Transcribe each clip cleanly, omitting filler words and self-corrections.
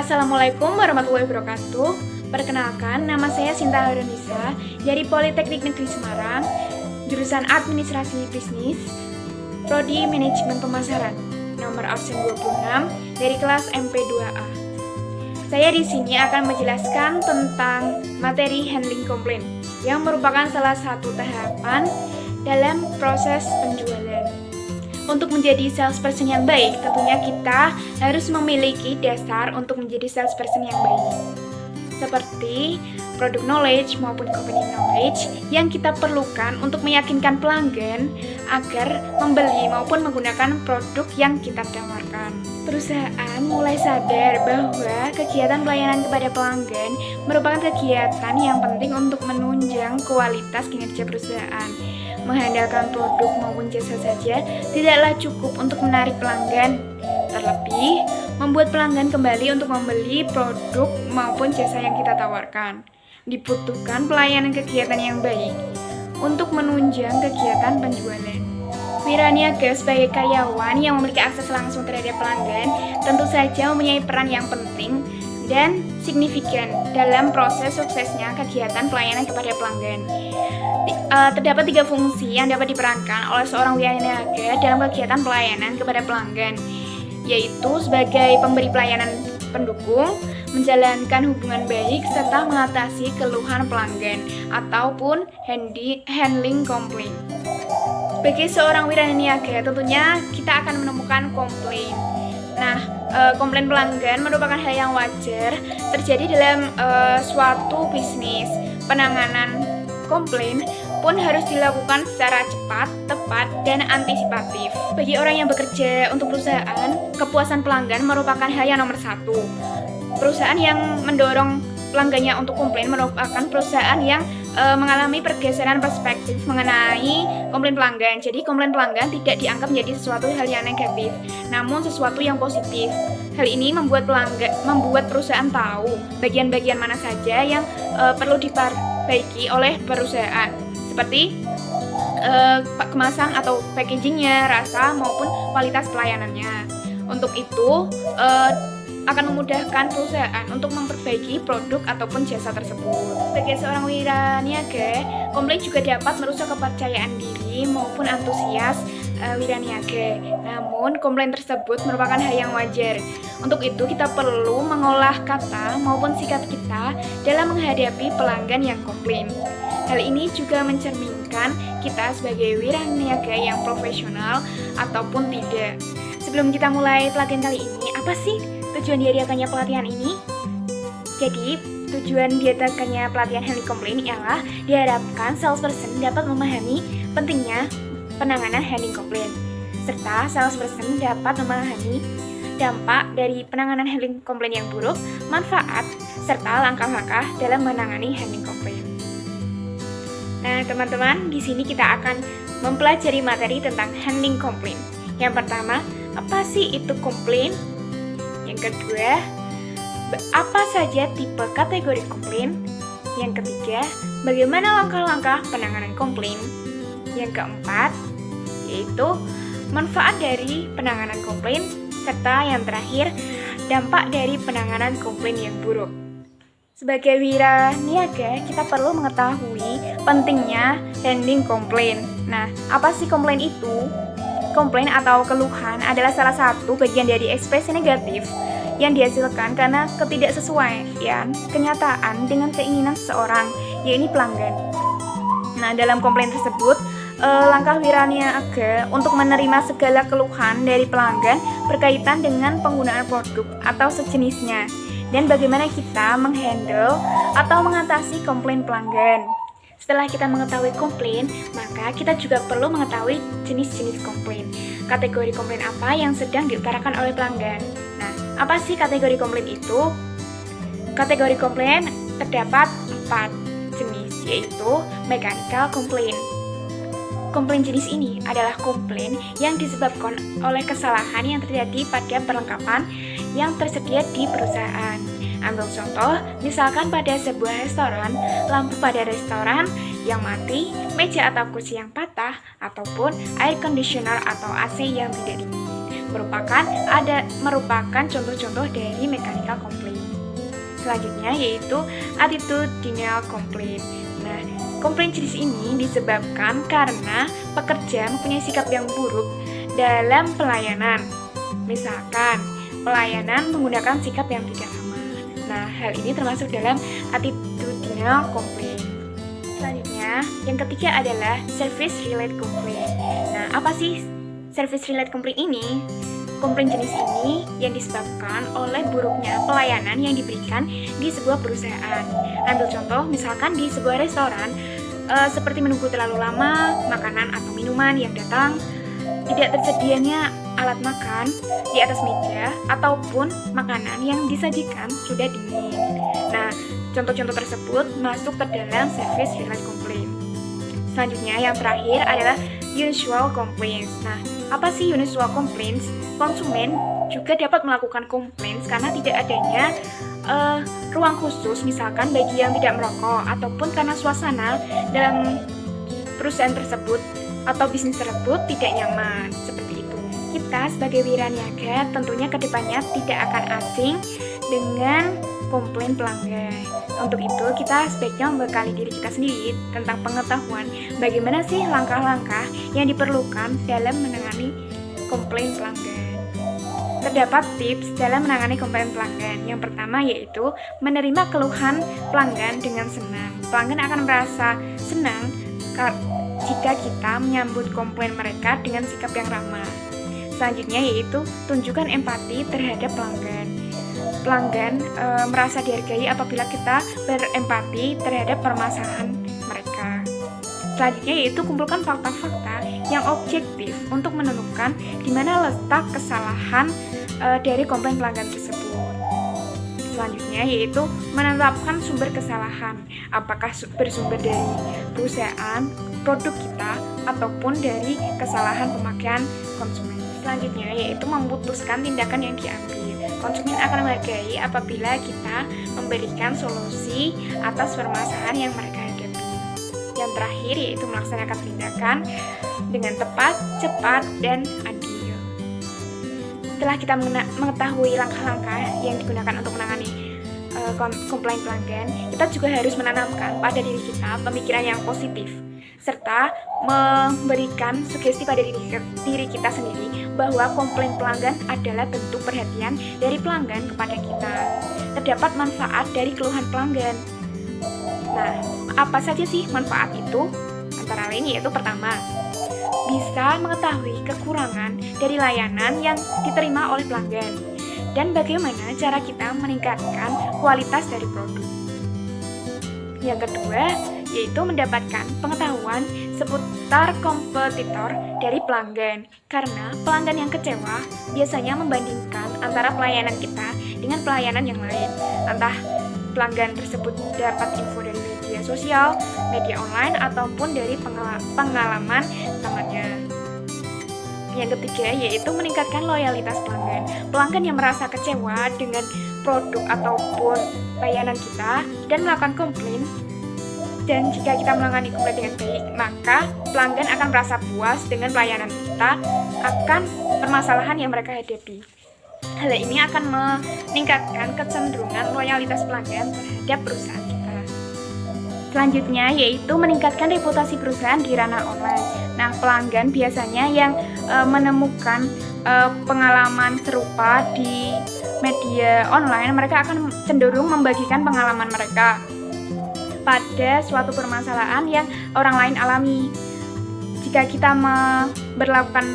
Assalamualaikum warahmatullahi wabarakatuh. Perkenalkan, nama saya Sinta Harunisa dari Politeknik Negeri Semarang, jurusan Administrasi Bisnis, Prodi Manajemen Pemasaran, nomor absen 26 dari kelas MP2A. Saya di sini akan menjelaskan tentang materi handling komplain yang merupakan salah satu tahapan dalam proses penjualan. Untuk menjadi salesperson yang baik, tentunya kita harus memiliki dasar untuk menjadi salesperson yang baik, seperti product knowledge maupun company knowledge yang kita perlukan untuk meyakinkan pelanggan agar membeli maupun menggunakan produk yang kita tawarkan. Perusahaan mulai sadar bahwa kegiatan pelayanan kepada pelanggan merupakan kegiatan yang penting untuk menunjang kualitas kinerja perusahaan. Mengandalkan produk maupun jasa saja tidaklah cukup untuk menarik pelanggan. Terlebih, membuat pelanggan kembali untuk membeli produk maupun jasa yang kita tawarkan. Dibutuhkan pelayanan kegiatan yang baik untuk menunjang kegiatan penjualan. Wiraniaga sebagai karyawan yang memiliki akses langsung terhadap pelanggan tentu saja mempunyai peran yang penting dan signifikan dalam proses suksesnya kegiatan pelayanan kepada pelanggan. Terdapat 3 fungsi yang dapat diperankan oleh seorang wiraniaga dalam kegiatan pelayanan kepada pelanggan, yaitu sebagai pemberi pelayanan pendukung, menjalankan hubungan baik, serta mengatasi keluhan pelanggan ataupun handling komplain. Bagi seorang wiraniaga, tentunya kita akan menemukan komplain. Nah, komplain pelanggan merupakan hal yang wajar terjadi dalam suatu bisnis. Penanganan komplain pun harus dilakukan secara cepat, tepat, dan antisipatif. Bagi orang yang bekerja untuk perusahaan, kepuasan pelanggan merupakan hal yang nomor 1. Perusahaan yang mendorong pelanggannya untuk komplain merupakan perusahaan yang mengalami pergeseran perspektif mengenai komplain pelanggan. Jadi komplain pelanggan tidak dianggap menjadi sesuatu hal yang negatif, namun sesuatu yang positif. Hal ini membuat perusahaan tahu bagian-bagian mana saja yang perlu diperbaiki oleh perusahaan, seperti kemasan atau packagingnya, rasa maupun kualitas pelayanannya. Untuk itu akan memudahkan perusahaan untuk memperbaiki produk ataupun jasa tersebut. Sebagai seorang wiraniaga, komplain juga dapat merusak kepercayaan diri maupun antusias wiraniaga. Namun, komplain tersebut merupakan hal yang wajar. Untuk itu, kita perlu mengolah kata maupun sikap kita dalam menghadapi pelanggan yang komplain. Hal ini juga mencerminkan kita sebagai wiraniaga yang profesional ataupun tidak. Sebelum kita mulai pelatihan kali ini, apa sih tujuan diadakannya pelatihan ini? Jadi, tujuan diadakannya pelatihan handling komplain ialah diharapkan salesperson dapat memahami pentingnya penanganan handling komplain, serta salesperson dapat memahami dampak dari penanganan handling komplain yang buruk, manfaat, serta langkah-langkah dalam menangani handling komplain. Nah, teman-teman, di sini kita akan mempelajari materi tentang handling komplain. Yang pertama, apa sih itu komplain? Yang kedua, apa saja tipe kategori komplain? Yang ketiga, bagaimana langkah-langkah penanganan komplain? Yang keempat, yaitu manfaat dari penanganan komplain, serta yang terakhir, dampak dari penanganan komplain yang buruk. Sebagai wiraniaga, kita perlu mengetahui pentingnya handling komplain. Nah, apa sih komplain itu? Komplain atau keluhan adalah salah satu bagian dari ekspresi negatif yang dihasilkan karena ketidaksesuaian kenyataan dengan keinginan seseorang, yaitu pelanggan. Nah, dalam komplain tersebut, langkah wiraniaga untuk menerima segala keluhan dari pelanggan berkaitan dengan penggunaan produk atau sejenisnya, dan bagaimana kita menghandle atau mengatasi komplain pelanggan. Setelah kita mengetahui komplain, maka kita juga perlu mengetahui jenis-jenis komplain. Kategori komplain apa yang sedang diutarakan oleh pelanggan. Nah, apa sih kategori komplain itu? Kategori komplain terdapat 4 jenis, yaitu mechanical complaint. Komplain jenis ini adalah komplain yang disebabkan oleh kesalahan yang terjadi pada perlengkapan yang tersedia di perusahaan. Ambil contoh, misalkan pada sebuah restoran, lampu pada restoran yang mati, meja atau kursi yang patah, ataupun air conditioner atau AC yang tidak dingin. merupakan contoh-contoh dari mechanical complaint. Selanjutnya yaitu attitudinal complaint. Nah, komplain jenis ini disebabkan karena pekerja mempunyai sikap yang buruk dalam pelayanan. Misalkan, pelayanan menggunakan sikap yang tidak ramah. Nah, hal ini termasuk dalam attitudinal complaint. Selanjutnya, yang ketiga adalah service related complaint. Nah, apa sih service related complaint ini? Komplain jenis ini yang disebabkan oleh buruknya pelayanan yang diberikan di sebuah perusahaan. Ambil contoh, misalkan di sebuah restoran, seperti menunggu terlalu lama, makanan atau minuman yang datang, tidak tersedianya alat makan di atas meja, ataupun makanan yang disajikan sudah dingin. Nah, contoh-contoh tersebut masuk ke dalam service related complaint. Selanjutnya, yang terakhir adalah unusual complaints. Nah, apa sih unusual complaints? Konsumen juga dapat melakukan komplain karena tidak adanya ruang khusus, misalkan bagi yang tidak merokok, ataupun karena suasana dalam perusahaan tersebut atau bisnis tersebut tidak nyaman. Seperti itu. Kita sebagai wiraniaga tentunya kedepannya tidak akan asing dengan komplain pelanggan. Untuk itu, kita sebaiknya membekali diri kita sendiri tentang pengetahuan bagaimana sih langkah-langkah yang diperlukan dalam menangani komplain pelanggan. Terdapat tips dalam menangani komplain pelanggan. Yang pertama yaitu menerima keluhan pelanggan dengan senang. Pelanggan akan merasa senang jika kita menyambut komplain mereka dengan sikap yang ramah. Selanjutnya yaitu tunjukkan empati terhadap pelanggan. Pelanggan merasa dihargai apabila kita berempati terhadap permasalahan mereka. Selanjutnya yaitu kumpulkan fakta-fakta yang objektif untuk menemukan di mana letak kesalahan dari komplain pelanggan tersebut. Selanjutnya yaitu menetapkan sumber kesalahan, apakah bersumber dari perusahaan, produk kita, ataupun dari kesalahan pemakaian konsumen. Selanjutnya yaitu memutuskan tindakan yang diambil. Konsumen akan menghargai apabila kita memberikan solusi atas permasalahan yang mereka hadapi. Yang terakhir yaitu melaksanakan tindakan dengan tepat, cepat, dan adil. Setelah kita mengetahui langkah-langkah yang digunakan untuk menangani komplain pelanggan, kita juga harus menanamkan pada diri kita pemikiran yang positif, serta memberikan sugesti pada diri kita sendiri bahwa komplain pelanggan adalah bentuk perhatian dari pelanggan kepada kita. Terdapat manfaat dari keluhan pelanggan. Nah, apa saja sih manfaat itu? Antara lain yaitu pertama, bisa mengetahui kekurangan dari layanan yang diterima oleh pelanggan dan bagaimana cara kita meningkatkan kualitas dari produk. Yang kedua, yaitu mendapatkan pengetahuan seputar kompetitor dari pelanggan, karena pelanggan yang kecewa biasanya membandingkan antara pelayanan kita dengan pelayanan yang lain. Entah pelanggan tersebut dapat info dari media sosial, media online, ataupun dari pengalaman temannya. Yang ketiga yaitu meningkatkan loyalitas pelanggan. Pelanggan yang merasa kecewa dengan produk ataupun layanan kita dan melakukan komplain, dan jika kita menangani komplain dengan baik, maka pelanggan akan merasa puas dengan pelayanan kita akan permasalahan yang mereka hadapi. Hal ini akan meningkatkan kecenderungan loyalitas pelanggan terhadap perusahaan kita. Selanjutnya yaitu meningkatkan reputasi perusahaan di ranah online. Nah, pelanggan biasanya yang menemukan pengalaman serupa di media online, mereka akan cenderung membagikan pengalaman mereka pada suatu permasalahan yang orang lain alami. Jika kita memperlakukan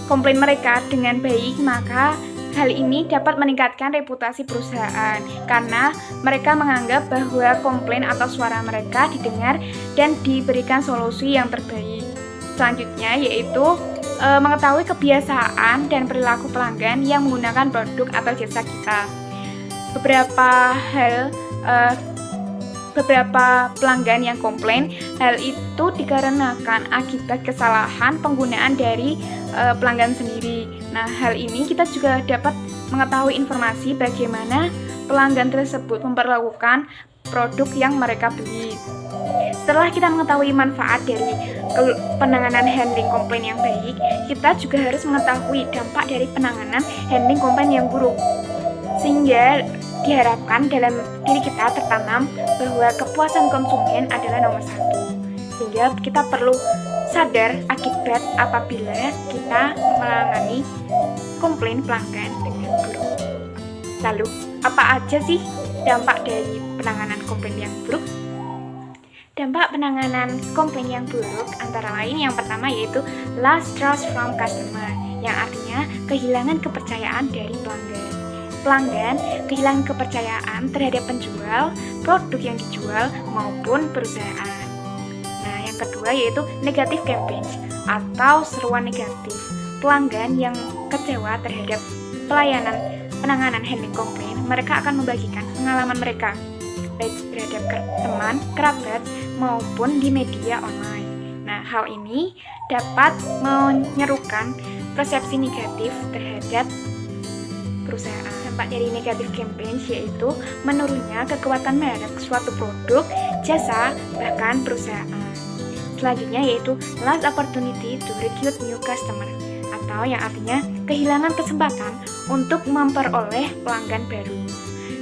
komplain mereka dengan baik, maka hal ini dapat meningkatkan reputasi perusahaan karena mereka menganggap bahwa komplain atau suara mereka didengar dan diberikan solusi yang terbaik. Selanjutnya yaitu mengetahui kebiasaan dan perilaku pelanggan yang menggunakan produk atau jasa kita. Beberapa pelanggan yang komplain, hal itu dikarenakan akibat kesalahan penggunaan dari pelanggan sendiri. Nah, hal ini kita juga dapat mengetahui informasi bagaimana pelanggan tersebut memperlakukan produk yang mereka beli. Setelah kita mengetahui manfaat dari penanganan handling komplain yang baik, kita juga harus mengetahui dampak dari penanganan handling komplain yang buruk. Sehingga diharapkan dalam diri kita tertanam bahwa kepuasan konsumen adalah nomor satu. Sehingga kita perlu sadar akibat apabila kita menangani komplain pelanggan dengan buruk. Lalu, apa aja sih dampak dari penanganan komplain yang buruk? Dampak penanganan komplain yang buruk antara lain yang pertama yaitu lost trust from customer, yang artinya kehilangan kepercayaan dari pelanggan. Pelanggan kehilangan kepercayaan terhadap penjual, produk yang dijual maupun perusahaan. Nah, yang kedua yaitu negative campaign atau seruan negatif. Pelanggan yang kecewa terhadap pelayanan penanganan handling komplain, mereka akan membagikan pengalaman mereka baik terhadap teman, kerabat, maupun di media online. Nah, hal ini dapat menyerukan persepsi negatif terhadap perusahaan. Dampak dari negatif campaign yaitu menurunnya kekuatan merek suatu produk, jasa, bahkan perusahaan. Selanjutnya yaitu lost opportunity to recruit new customer, atau yang artinya kehilangan kesempatan untuk memperoleh pelanggan baru.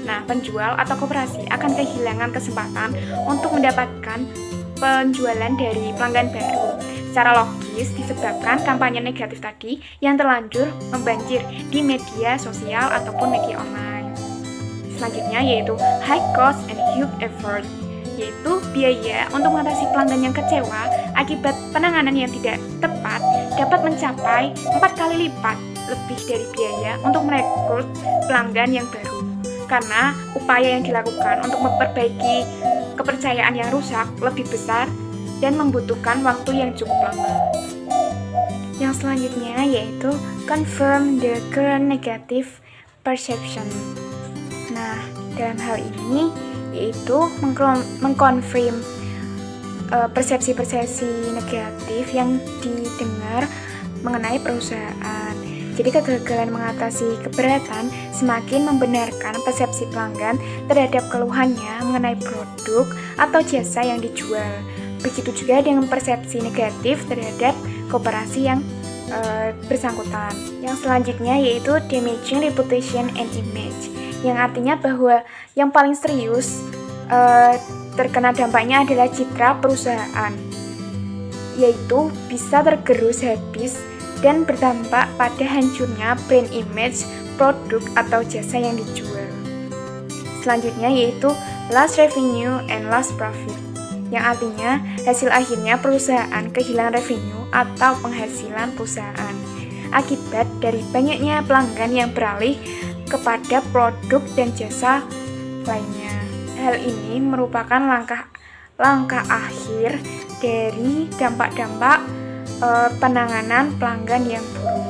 Nah, penjual atau koperasi akan kehilangan kesempatan untuk mendapatkan penjualan dari pelanggan baru. Secara logis disebabkan kampanye negatif tadi yang terlanjur membanjir di media sosial ataupun media online. Selanjutnya yaitu high cost and huge effort, yaitu biaya untuk mengatasi pelanggan yang kecewa akibat penanganan yang tidak tepat dapat mencapai 4 kali lipat lebih dari biaya untuk merekrut pelanggan yang baru. Karena upaya yang dilakukan untuk memperbaiki kepercayaan yang rusak lebih besar dan membutuhkan waktu yang cukup lama. Yang selanjutnya yaitu confirm the current negative perception. Nah, dalam hal ini yaitu mengkonfirm persepsi-persepsi negatif yang didengar mengenai perusahaan. Jadi kegagalan mengatasi keberatan semakin membenarkan persepsi pelanggan terhadap keluhannya mengenai produk atau jasa yang dijual. Begitu juga dengan persepsi negatif terhadap koperasi yang bersangkutan. Yang selanjutnya yaitu damaging reputation and image, yang artinya bahwa yang paling serius terkena dampaknya adalah citra perusahaan, yaitu bisa tergerus habis dan berdampak pada hancurnya brand image produk atau jasa yang dijual. Selanjutnya yaitu lost revenue and lost profit, yang artinya hasil akhirnya perusahaan kehilangan revenue atau penghasilan perusahaan akibat dari banyaknya pelanggan yang beralih kepada produk dan jasa lainnya. Hal ini merupakan langkah akhir dari dampak-dampak penanganan pelanggan yang buruk.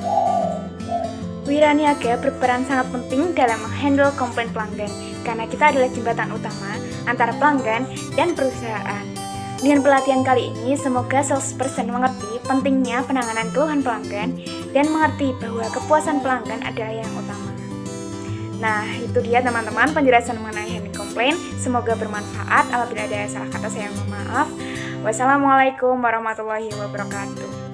Wiraniaga berperan sangat penting dalam menghandle komplain pelanggan karena kita adalah jembatan utama antara pelanggan dan perusahaan. Dengan pelatihan kali ini, semoga salesperson mengerti pentingnya penanganan keluhan pelanggan dan mengerti bahwa kepuasan pelanggan adalah yang utama. Nah, itu dia teman-teman penjelasan mengenai handling komplain. Semoga bermanfaat. Apabila ada salah kata saya mohon maaf. Wassalamualaikum warahmatullahi wabarakatuh.